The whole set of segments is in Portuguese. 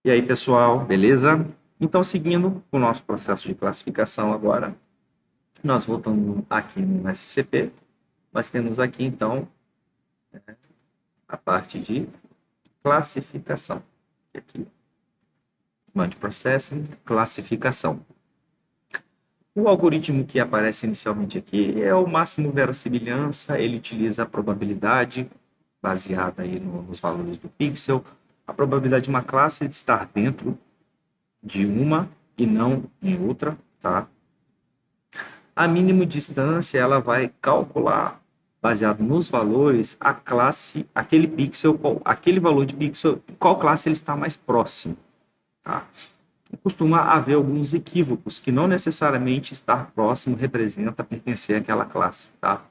E aí, pessoal, beleza? Então, seguindo o nosso processo de classificação agora, nós voltamos aqui no SCP, nós temos aqui, então, a parte de classificação. Aqui, Command Processing, classificação. O algoritmo que aparece inicialmente aqui é o máximo verossimilhança, ele utiliza a probabilidade, baseada aí nos valores do pixel, a probabilidade de uma classe estar dentro de uma e não em outra, tá? A mínima distância, ela vai calcular, baseado nos valores, a classe, aquele pixel, aquele valor de pixel, qual classe ele está mais próximo, tá? Costuma haver alguns equívocos, que não necessariamente estar próximo representa pertencer àquela classe, tá?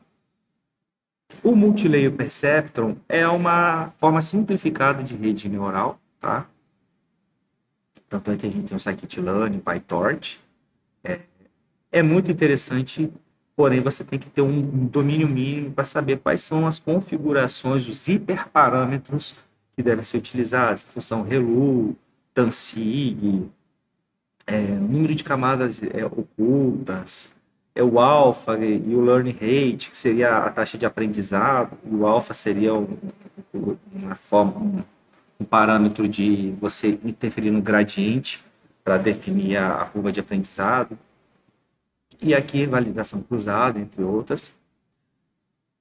O Multilayer Perceptron é uma forma simplificada de rede neural, tá? Tanto é que a gente tem o Scikit-learn, PyTorch. É muito interessante, porém você tem que ter um domínio mínimo para saber quais são as configurações, os hiperparâmetros que devem ser utilizados, função ReLU, tansig, número de camadas ocultas, o alfa e o learning rate, que seria a taxa de aprendizado, e o alfa seria uma forma, um parâmetro de você interferir no gradiente para definir a curva de aprendizado. E aqui validação cruzada, entre outras.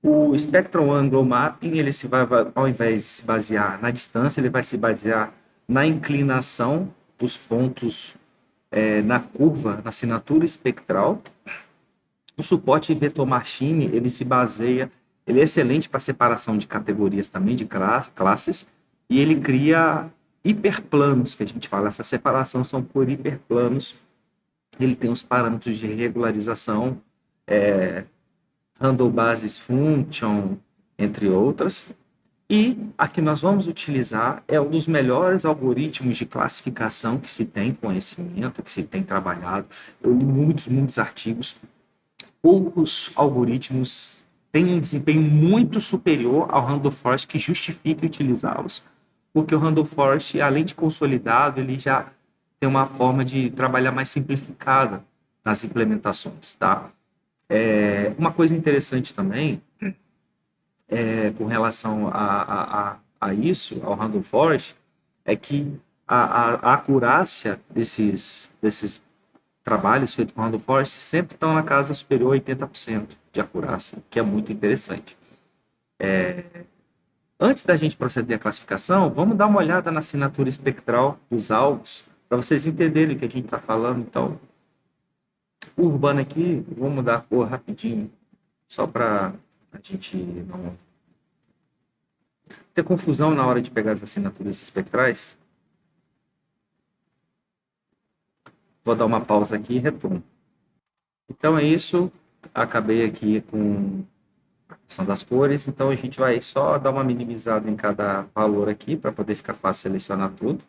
O Spectral Angle Mapping, ele se vai, ao invés de se basear na distância, ele vai se basear na inclinação dos pontos na curva, na assinatura espectral. O suporte Vector Machine, ele se baseia, ele é excelente para separação de categorias também, de classes, e ele cria hiperplanos, que a gente fala, essa separação são por hiperplanos. Ele tem os parâmetros de regularização, handle basis function, entre outras. E a que nós vamos utilizar é um dos melhores algoritmos de classificação que se tem conhecimento, que se tem trabalhado. Eu li muitos artigos. Poucos algoritmos têm um desempenho muito superior ao Random Forest que justifique utilizá-los, porque o Random Forest, além de consolidado, ele já tem uma forma de trabalhar mais simplificada nas implementações, tá? Uma coisa interessante também, com relação a isso, ao Random Forest, é que a acurácia desses trabalhos feitos com Random Forest sempre estão na casa superior a 80% de acurácia, que é muito interessante. Antes da gente proceder à classificação, vamos dar uma olhada na assinatura espectral dos alvos, para vocês entenderem o que a gente está falando. Então, o urbano aqui, vou mudar a cor rapidinho, só para a gente não ter confusão na hora de pegar as assinaturas espectrais. Vou dar uma pausa aqui e retorno. Então é isso, acabei aqui com a questão das cores, então a gente vai só dar uma minimizada em cada valor aqui, para poder ficar fácil selecionar tudo.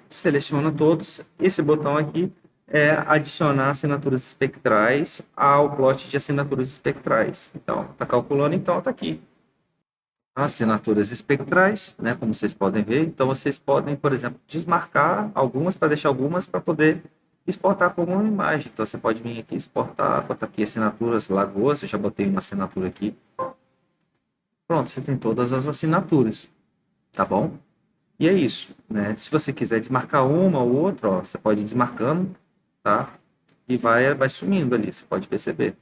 Seleciona todos, esse botão aqui é adicionar assinaturas espectrais ao plot de assinaturas espectrais. Então, está calculando, então está aqui. Assinaturas espectrais, né, como vocês podem ver. Então, vocês podem, por exemplo, desmarcar algumas para deixar algumas para poder exportar como uma imagem. Então, você pode vir aqui exportar, botar aqui assinaturas Lagoas, eu já botei uma assinatura aqui. Pronto, você tem todas as assinaturas, tá bom? E é isso, né? Se você quiser desmarcar uma ou outra, ó, você pode ir desmarcando, tá? E vai sumindo ali, você pode perceber.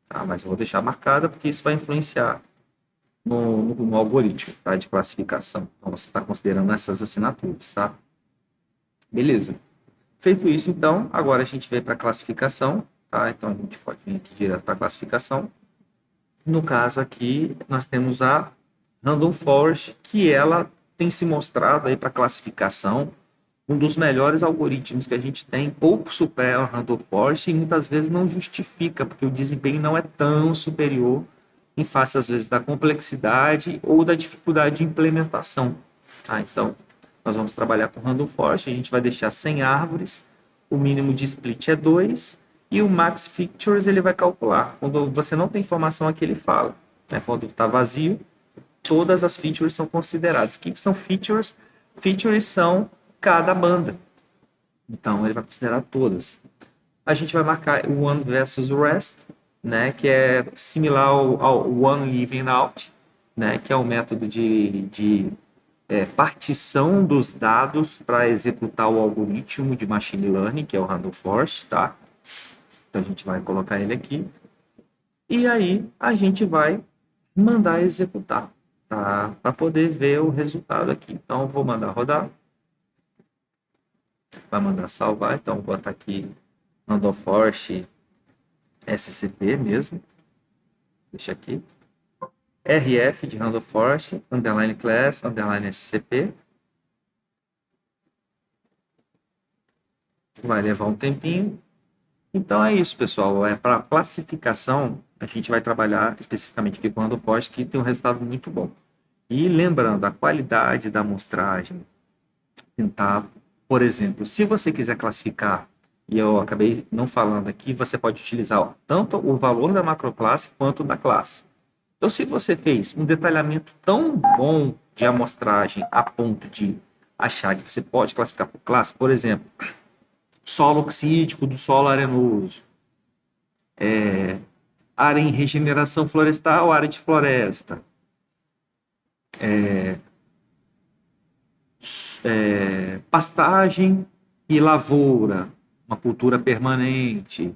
Tá? Mas eu vou deixar marcada porque isso vai influenciar no algoritmo, tá? De classificação. Então, você está considerando essas assinaturas, tá? Beleza. Feito isso, então, agora a gente vem para a classificação, tá? Então, a gente pode vir aqui direto para a classificação. No caso aqui, nós temos a Random Forest, que ela tem se mostrado aí para classificação um dos melhores algoritmos que a gente tem, pouco supera o Random Forest e muitas vezes não justifica, porque o desempenho não é tão superior em face, às vezes, da complexidade ou da dificuldade de implementação. Tá? Então, nós vamos trabalhar com Random Forest, a gente vai deixar 100 árvores, o mínimo de split é 2, e o Max Features ele vai calcular. Quando você não tem informação, aqui ele fala. Né? Quando está vazio, todas as features são consideradas. O que são features? Features são cada banda. Então, ele vai considerar todas. A gente vai marcar o One versus o Rest, né, que é similar ao One Leaving Out, né, que é o método de partição dos dados para executar o algoritmo de Machine Learning, que é o Random Forest, tá? Então, a gente vai colocar ele aqui. E aí, a gente vai mandar executar, tá? Para poder ver o resultado aqui. Então, eu vou mandar rodar. Vai mandar salvar. Então, vou botar aqui Random Forest SCP mesmo. Deixa aqui. RF de Random Forest, underline class, underline SCP. Vai levar um tempinho. Então é isso, pessoal. Para classificação, a gente vai trabalhar especificamente aqui com o Random Forest, que tem um resultado muito bom. E lembrando, a qualidade da amostragem, tentar, por exemplo, se você quiser classificar, e eu acabei não falando aqui, você pode utilizar tanto o valor da macroclasse quanto da classe. Então, se você fez um detalhamento tão bom de amostragem a ponto de achar que você pode classificar por classe, por exemplo, solo oxídico do solo arenoso, área em regeneração florestal, área de floresta, pastagem e lavoura, uma cultura permanente.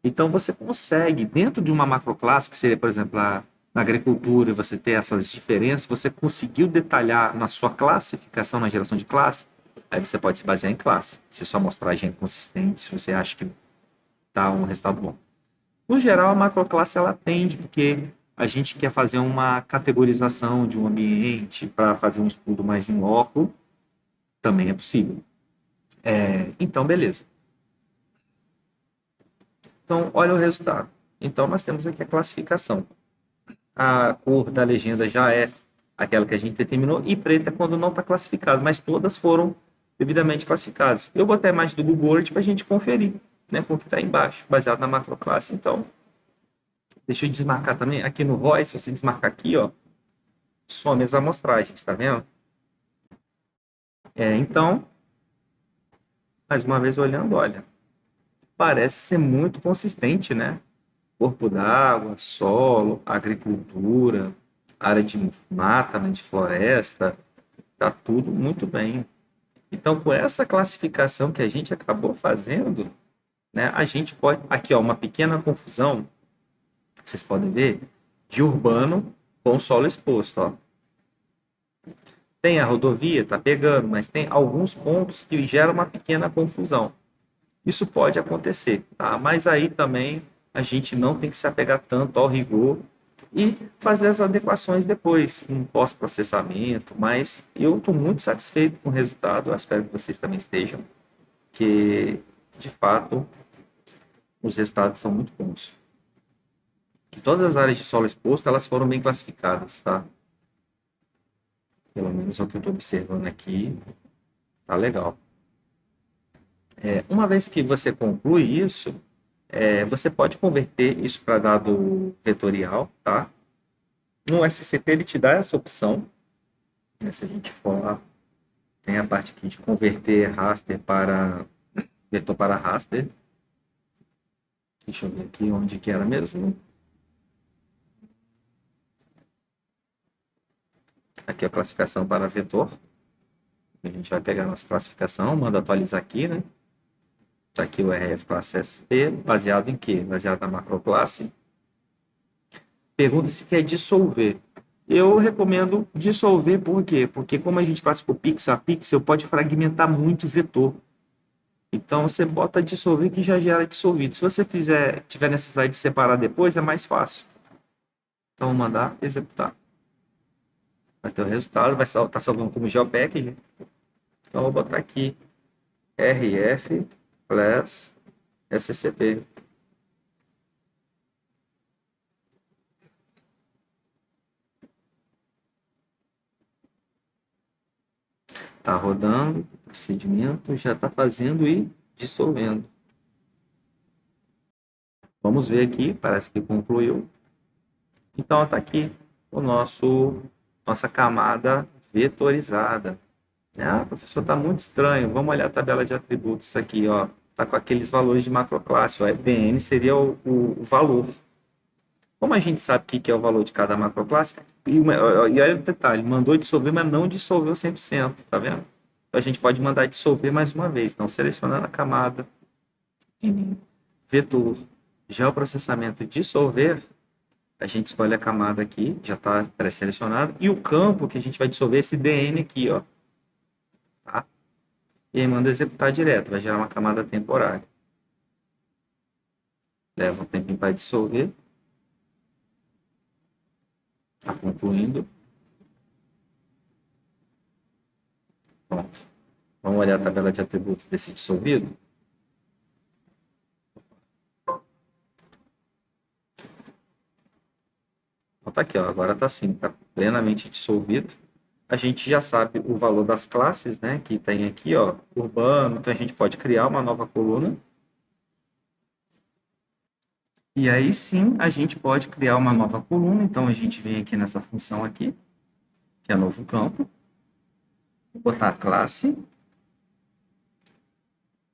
Então, você consegue, dentro de uma macroclasse, que seria, por exemplo, na agricultura, você ter essas diferenças, você conseguiu detalhar na sua classificação, na geração de classe, aí você pode se basear em classe. Se sua amostragem é consistente, se você acha que está um resultado bom. No geral, a macroclasse ela atende, porque a gente quer fazer uma categorização de um ambiente para fazer um estudo mais em loco, também é possível. Então, beleza. Então, olha o resultado. Então, nós temos aqui a classificação. A cor da legenda já é aquela que a gente determinou, e preta é quando não está classificado, mas todas foram devidamente classificadas. Eu botei a imagem do Google Earth para a gente conferir, né, com o que está embaixo, baseado na macroclasse. Então, deixa eu desmarcar também. Aqui no ROI, se você desmarcar aqui, ó, some as amostragens, tá vendo? Então, mais uma vez olhando, olha, parece ser muito consistente, né? Corpo d'água, solo, agricultura, área de mata, né, de floresta, tá tudo muito bem. Então, com essa classificação que a gente acabou fazendo, né, a gente pode... Aqui, ó, uma pequena confusão, vocês podem ver, de urbano com solo exposto, ó. Tem a rodovia, está pegando, mas tem alguns pontos que geram uma pequena confusão. Isso pode acontecer, tá? Mas aí também a gente não tem que se apegar tanto ao rigor e fazer as adequações depois, em pós-processamento. Mas eu estou muito satisfeito com o resultado, eu espero que vocês também estejam, que de fato os resultados são muito bons. Que todas as áreas de solo exposto elas foram bem classificadas, tá? Pelo menos é o que eu estou observando aqui, tá legal. Uma vez que você conclui isso, você pode converter isso para dado vetorial, tá? No SCP ele te dá essa opção, né? Se a gente for lá, tem a parte aqui de converter raster para vetor para raster. Deixa eu ver aqui onde que era mesmo. Aqui a classificação para vetor. A gente vai pegar a nossa classificação, manda atualizar aqui, né? Está aqui o RF classe SP, baseado em quê? Baseado na macroclasse. Pergunta se quer dissolver. Eu recomendo dissolver por quê? Porque como a gente classificou pixel a pixel, pode fragmentar muito o vetor. Então você bota dissolver que já gera dissolvido. Se você tiver necessidade de separar depois, é mais fácil. Então vou mandar executar. Vai ter o resultado, vai estar salvando como geopackage. Então vou botar aqui RF class SCP. Está rodando, procedimento, já está fazendo e dissolvendo. Vamos ver aqui, parece que concluiu. Então está aqui o nossa camada vetorizada. Ah, professor, está muito estranho. Vamos olhar a tabela de atributos aqui, ó. Está com aqueles valores de macroclasse. O EPN seria o valor. Como a gente sabe o que é o valor de cada macroclasse, e olha o detalhe, mandou dissolver, mas não dissolveu 100%, tá vendo? Então a gente pode mandar dissolver mais uma vez. Então, selecionando a camada, vetor, geoprocessamento, dissolver, a gente escolhe a camada aqui, já está pré-selecionado, e o campo que a gente vai dissolver é esse DN aqui, ó. Tá? E aí manda executar direto, vai gerar uma camada temporária. Leva um tempinho para dissolver. Está concluindo. Pronto. Vamos olhar a tabela de atributos desse dissolvido. Então, tá aqui, ó. Agora está assim, está plenamente dissolvido. A gente já sabe o valor das classes, né? Que tem aqui, ó, urbano. Então a gente pode criar uma nova coluna. E aí sim, a gente pode criar uma nova coluna. Então a gente vem aqui nessa função aqui, que é novo campo. Vou botar a classe.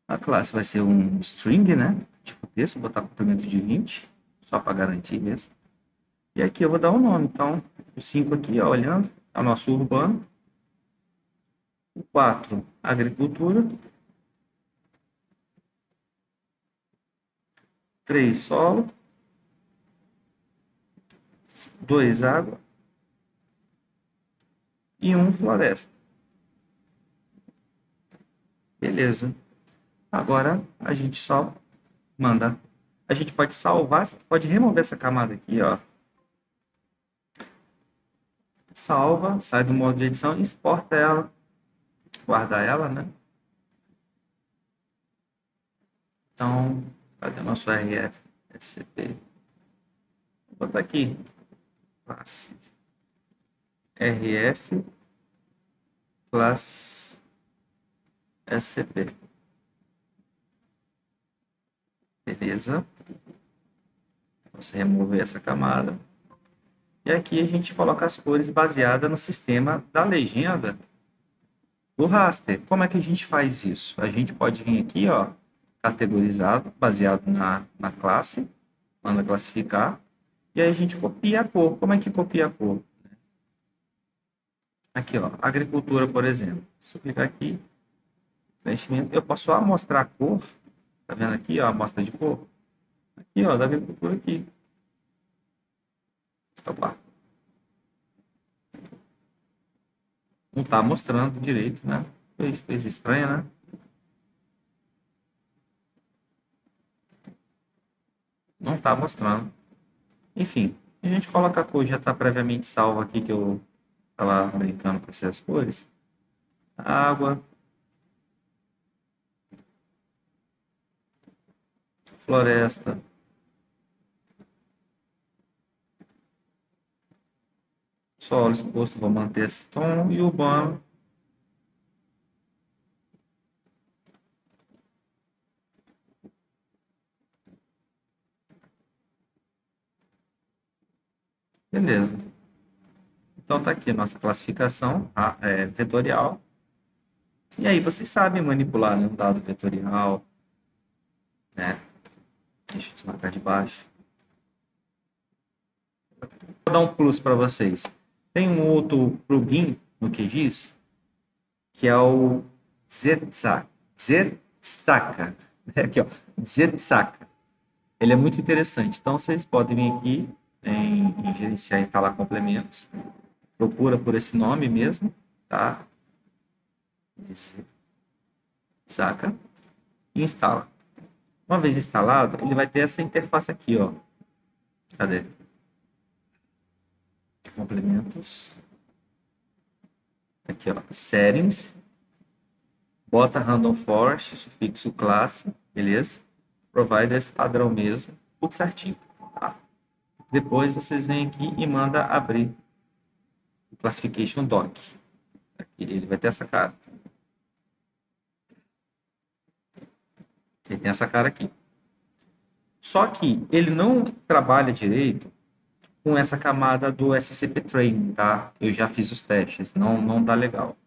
A classe vai ser um string, né? Tipo texto, vou botar complemento de 20, só para garantir mesmo. E aqui eu vou dar um nome. Então, o 5 aqui, ó, olhando, é o nosso urbano. O 4, agricultura. 3, solo. 2, água. E 1, floresta. Beleza. Agora, a gente só manda. A gente pode salvar, pode remover essa camada aqui, ó. Salva, sai do modo de edição, exporta ela, guarda ela, né? Então, cadê o nosso RF? SCP. Vou botar aqui. RF classes SCP. Beleza. Você remover essa camada. E aqui a gente coloca as cores baseadas no sistema da legenda do raster. Como é que a gente faz isso? A gente pode vir aqui, ó, categorizado, baseado na classe, manda classificar, e aí a gente copia a cor. Como é que copia a cor? Aqui, ó, agricultura, por exemplo. Se eu clicar aqui, preenchimento, eu posso mostrar a cor, tá vendo aqui, ó, a amostra de cor? Aqui, ó, da agricultura aqui. Opa. Não tá mostrando direito, né? Coisa estranha, né? Não tá mostrando. Enfim, a gente coloca a cor, já está previamente salva aqui, que eu estava brincando com essas cores. Água, floresta, solo exposto, vou manter esse tom, e urbano. Beleza. Então tá aqui a nossa classificação vetorial. E aí vocês sabem manipular, né, um dado vetorial, né? Deixa eu desmarcar de baixo. Vou dar um plus para vocês. Tem um outro plugin no QGIS, que é o Zetsaka. Aqui, ó, Zetsaka. Ele é muito interessante. Então, vocês podem vir aqui em gerenciar e instalar complementos. Procura por esse nome mesmo, tá? Zetsaka. E instala. Uma vez instalado, ele vai ter essa interface aqui, ó. Cadê? Complementos. Aqui, ó. Settings. Bota random forest, sufixo classe, beleza? Providers padrão mesmo, tudo certinho, tá? Depois vocês vêm aqui e manda abrir o classification doc. Aqui ele vai ter essa cara. Ele tem essa cara aqui. Só que ele não trabalha direito com essa camada do SCP Training, tá? Eu já fiz os testes, não tá legal.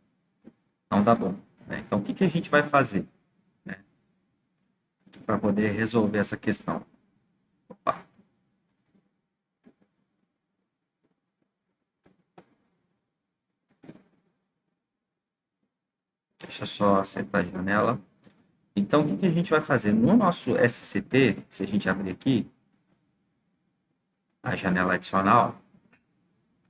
não dá bom, né? Então, o que que a gente vai fazer, né, para poder resolver essa questão? Opa. Deixa eu só acertar a janela. Então, o que que a gente vai fazer? No nosso SCP, se a gente abrir aqui, a janela adicional,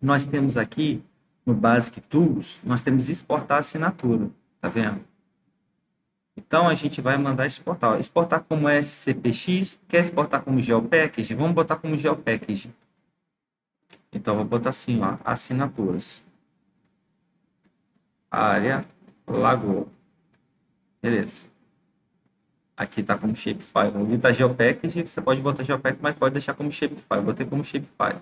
nós temos aqui, no Basic Tools, nós temos exportar assinatura, tá vendo? Então, a gente vai mandar exportar. Exportar como SCPX, quer exportar como GeoPackage? Vamos botar como GeoPackage. Então, vou botar assim, ó, assinaturas. Área, Lagoa. Beleza. Aqui está como shapefile. Ali está GeoPackage, você pode botar GeoPackage, mas pode deixar como shapefile. Botei como shapefile.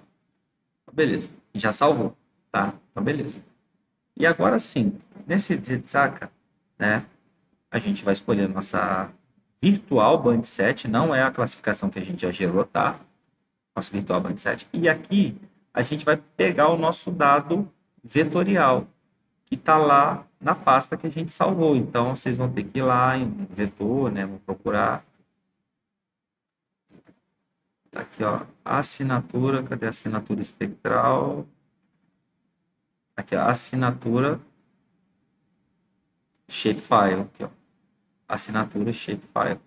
Beleza. Já salvou, tá? Então, beleza. E agora sim, nesse Zetsaka, né, a gente vai escolher a nossa virtual band 7, não é a classificação que a gente já gerou, tá? Nosso virtual band 7. E aqui a gente vai pegar o nosso dado vetorial, que está lá na pasta que a gente salvou. Então, vocês vão ter que ir lá em vetor, né? Vou procurar. Tá aqui, ó, assinatura, cadê a assinatura espectral? Aqui, ó, assinatura shapefile, aqui, ó. Assinatura shapefile.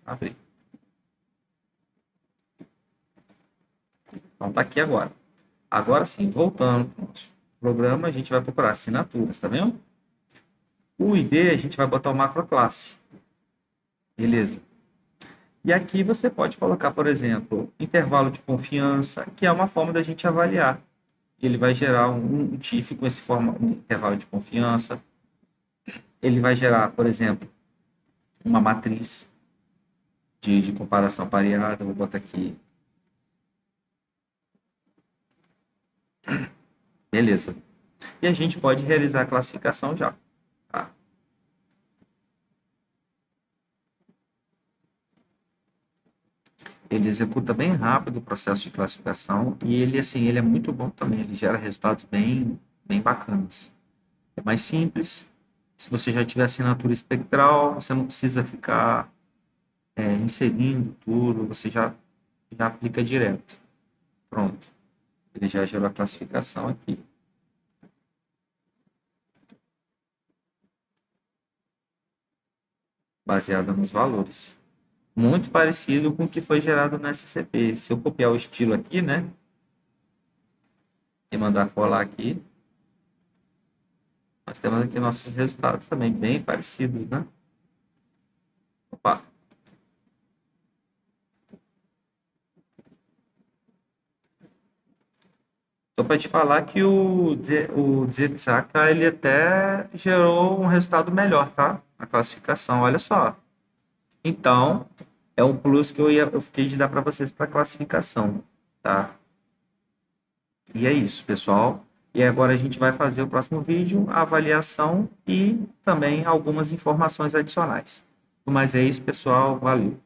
Abrir. Então, tá aqui agora. Agora sim, voltando para o nosso programa, a gente vai procurar assinaturas, tá vendo? O ID, a gente vai botar o macroclasse. Beleza. E aqui você pode colocar, por exemplo, intervalo de confiança, que é uma forma da gente avaliar. Ele vai gerar um TIFF com esse intervalo de confiança. Ele vai gerar, por exemplo, uma matriz de comparação pareada. Vou botar aqui. Beleza. E a gente pode realizar a classificação já. Tá? Ele executa bem rápido o processo de classificação e ele, assim, ele é muito bom também. Ele gera resultados bem bacanas. É mais simples. Se você já tiver assinatura espectral, você não precisa ficar inserindo tudo, você já aplica direto. Pronto. Ele já gerou a classificação aqui. Baseada nos valores. Muito parecido com o que foi gerado no SCP. Se eu copiar o estilo aqui, né? E mandar colar aqui, nós temos aqui nossos resultados também bem parecidos, né? Opa! Só para te falar que o Zetsaka, ele até gerou um resultado melhor, tá? A classificação, olha só. Então, é um plus que eu fiquei de dar para vocês para classificação, tá? E é isso, pessoal. E agora a gente vai fazer o próximo vídeo, a avaliação e também algumas informações adicionais. Mas é isso, pessoal. Valeu!